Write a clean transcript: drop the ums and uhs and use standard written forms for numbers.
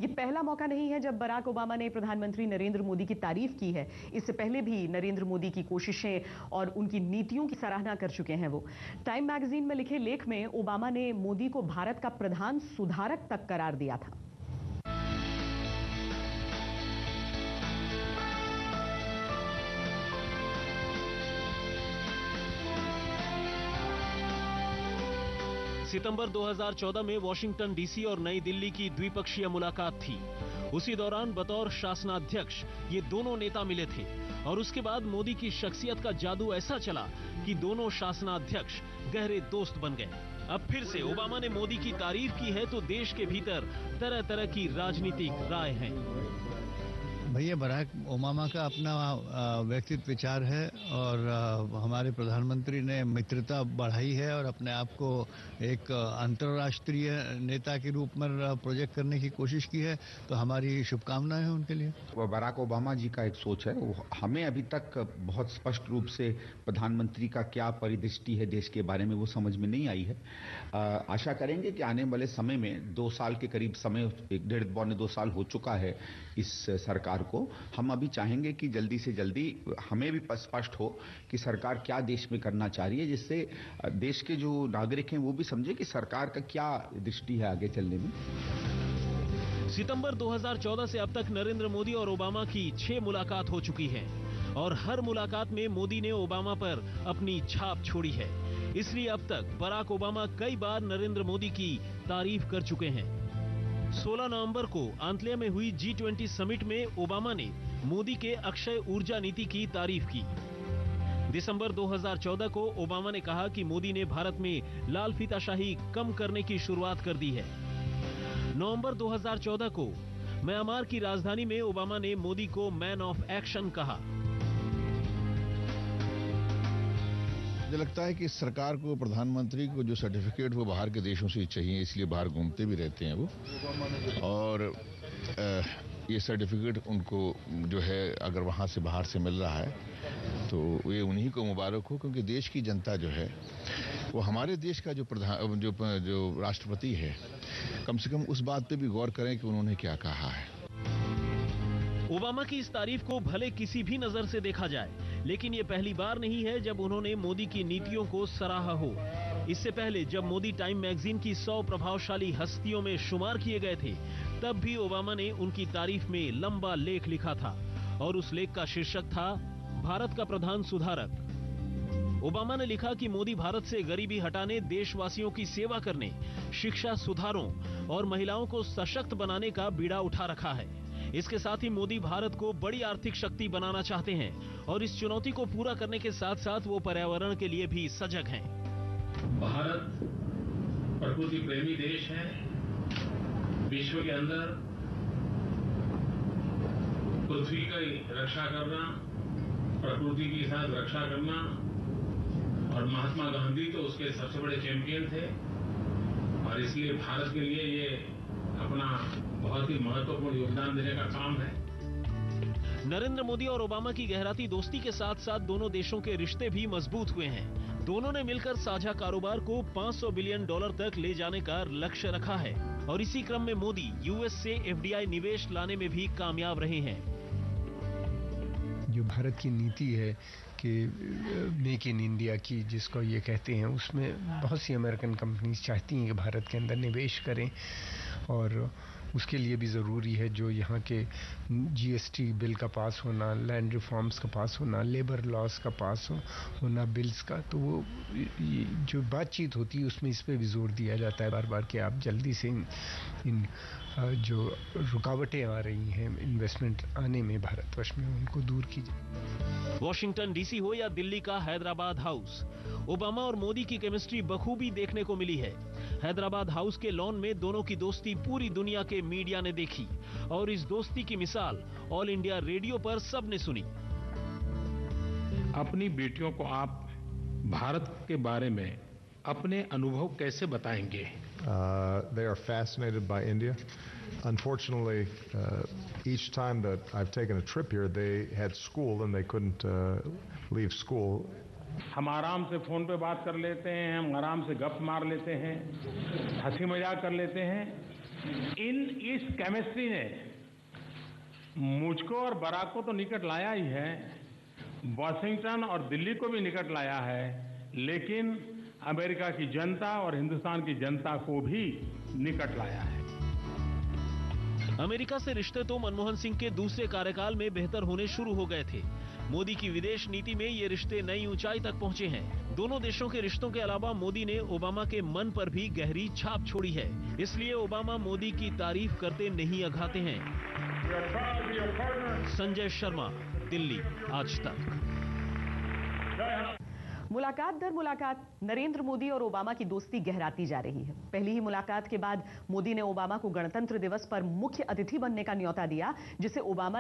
ये पहला मौका नहीं है जब बराक ओबामा ने प्रधानमंत्री नरेंद्र मोदी की तारीफ की है। इससे पहले भी नरेंद्र मोदी की कोशिशें और उनकी नीतियों की सराहना कर चुके हैं वो। टाइम मैगजीन में लिखे लेख में ओबामा ने मोदी को भारत का प्रधान सुधारक तक करार दिया था। सितंबर 2014 में वॉशिंगटन डीसी और नई दिल्ली की द्विपक्षीय मुलाकात थी। उसी दौरान बतौर शासनाध्यक्ष ये दोनों नेता मिले थे और उसके बाद मोदी की शख्सियत का जादू ऐसा चला कि दोनों शासनाध्यक्ष गहरे दोस्त बन गए। अब फिर से ओबामा ने मोदी की तारीफ की है तो देश के भीतर तरह तरह की राजनीतिक राय हैं। भैया, बराक ओबामा का अपना व्यक्तिगत विचार है और हमारे प्रधानमंत्री ने मित्रता बढ़ाई है और अपने आप को एक अंतर्राष्ट्रीय नेता के रूप में प्रोजेक्ट करने की कोशिश की है, तो हमारी शुभकामनाएं हैं उनके लिए। वो बराक ओबामा जी का एक सोच है, वो हमें अभी तक बहुत स्पष्ट रूप से प्रधानमंत्री का क्या परिदृष्टि है देश के बारे में वो समझ में नहीं आई है। आशा करेंगे कि आने वाले समय में 2 साल के करीब समय, 1.5-2 साल हो चुका है इस सरकार को, हम अभी चाहेंगे कि जल्दी से जल्दी हमें भी स्पष्ट हो कि सरकार क्या देश में करना चाह रही है, जिससे देश के जो नागरिक हैं वो भी समझे कि सरकार का क्या दृष्टि है आगे चलने में। सितंबर 2014 से अब तक नरेंद्र मोदी और ओबामा की 6 मुलाकात हो चुकी है और हर मुलाकात में मोदी ने ओबामा पर अपनी छाप छोड़ी है। इसलिए अब तक बराक ओबामा कई बार नरेंद्र मोदी की तारीफ कर चुके हैं। 16 नवंबर को आंतलिया में हुई G20 समिट में ओबामा ने मोदी के अक्षय ऊर्जा नीति की तारीफ की। दिसंबर 2014 को ओबामा ने कहा कि मोदी ने भारत में लाल फीताशाही कम करने की शुरुआत कर दी है। नवंबर 2014 को म्यांमार की राजधानी में ओबामा ने मोदी को मैन ऑफ एक्शन कहा। मुझे लगता है कि सरकार को, प्रधानमंत्री को जो सर्टिफिकेट वो बाहर के देशों से चाहिए, इसलिए बाहर घूमते भी रहते हैं वो, और ये सर्टिफिकेट उनको जो है अगर वहाँ से बाहर से मिल रहा है तो ये उन्हीं को मुबारक हो, क्योंकि देश की जनता जो है वो हमारे देश का जो राष्ट्रपति है, कम से कम उस बात पे भी गौर करें कि उन्होंने क्या कहा है। ओबामा की इस तारीफ को भले किसी भी नजर से देखा जाए, लेकिन ये पहली बार नहीं है जब उन्होंने मोदी की नीतियों को सराहा हो। इससे पहले जब मोदी टाइम मैगजीन की 100 प्रभावशाली हस्तियों में शुमार किए गए थे, तब भी ओबामा ने उनकी तारीफ में लंबा लेख लिखा था और उस लेख का शीर्षक था भारत का प्रधान सुधारक। ओबामा ने लिखा कि मोदी भारत से गरीबी हटाने, देशवासियों की सेवा करने, शिक्षा सुधारों और महिलाओं को सशक्त बनाने का बीड़ा उठा रखा है। इसके साथ ही मोदी भारत को बड़ी आर्थिक शक्ति बनाना चाहते हैं और इस चुनौती को पूरा करने के साथ साथ वो पर्यावरण के लिए भी सजग हैं। भारत प्रकृति प्रेमी देश है। विश्व के अंदर पृथ्वी की रक्षा करना, प्रकृति की साथ रक्षा करना, और महात्मा गांधी तो उसके सबसे बड़े चैंपियन थे और इसलिए भारत के लिए ये अपना बहुत ही महत्वपूर्ण योगदान देने का काम है। नरेंद्र मोदी और ओबामा की गहराती दोस्ती के साथ साथ दोनों देशों के रिश्ते भी मजबूत हुए हैं। दोनों ने मिलकर साझा कारोबार को $500 बिलियन तक ले जाने का लक्ष्य रखा है और इसी क्रम में मोदी यूएस से FDI निवेश लाने में भी कामयाब रहे हैं। जो भारत की नीति है कि मेक इन इंडिया की, जिसको ये कहते हैं, उसमें बहुत सी अमेरिकन कंपनीज चाहती हैं कि भारत के अंदर निवेश करें और उसके लिए भी ज़रूरी है जो यहाँ के GST बिल का पास होना, लैंड रिफॉर्म्स का पास होना, लेबर लॉस का पास होना, बिल्स का, तो वो जो बातचीत होती है उसमें इस पे भी जोर दिया जाता है बार बार कि आप जल्दी से इन जो रुकावटें आ रही हैं इन्वेस्टमेंट आने में भारतवर्ष में, उनको दूर कीजिए। वॉशिंगटन डीसी हो या दिल्ली का हैदराबाद हाउस, ओबामा और मोदी की केमिस्ट्री बखूबी देखने को मिली है। हैदराबाद हाउस के लॉन में दोनों की दोस्ती पूरी दुनिया के मीडिया ने देखी और इस दोस्ती की मिसाल ऑल इंडिया रेडियो पर सबने सुनी। अपनी बेटियों को आप भारत के बारे में अपने अनुभव कैसे बताएंगे? They are fascinated by India. Unfortunately, each time that I've taken a trip here, they had school and they couldn't leave school. हम आराम से फोन पे बात कर लेते हैं, हम आराम से गप मार लेते हैं, हंसी मजाक कर लेते हैं, इस केमिस्ट्री ने मुझको और बराक को तो निकट लाया ही है, वॉशिंगटन और दिल्ली को भी निकट लाया है, लेकिन अमेरिका की जनता और हिंदुस्तान की जनता को भी निकट लाया है। अमेरिका से रिश्ते तो मनमोहन सिंह के दूसरे कार्यकाल में बेहतर होने शुरू हो गए थे। मोदी की विदेश नीति में ये रिश्ते नई ऊंचाई तक पहुंचे हैं। दोनों देशों के रिश्तों के अलावा मोदी ने ओबामा के मन पर भी गहरी छाप छोड़ी है। इसलिए ओबामा मोदी की तारीफ करते नहीं अघाते हैं। संजय शर्मा, दिल्ली, आज तक। मुलाकात दर मुलाकात नरेंद्र मोदी और ओबामा की दोस्ती गहराती जा रही है। पहली ही मुलाकात के बाद मोदी ने ओबामा को गणतंत्र दिवस पर मुख्य अतिथि बनने का न्योता दिया, जिसे ओबामा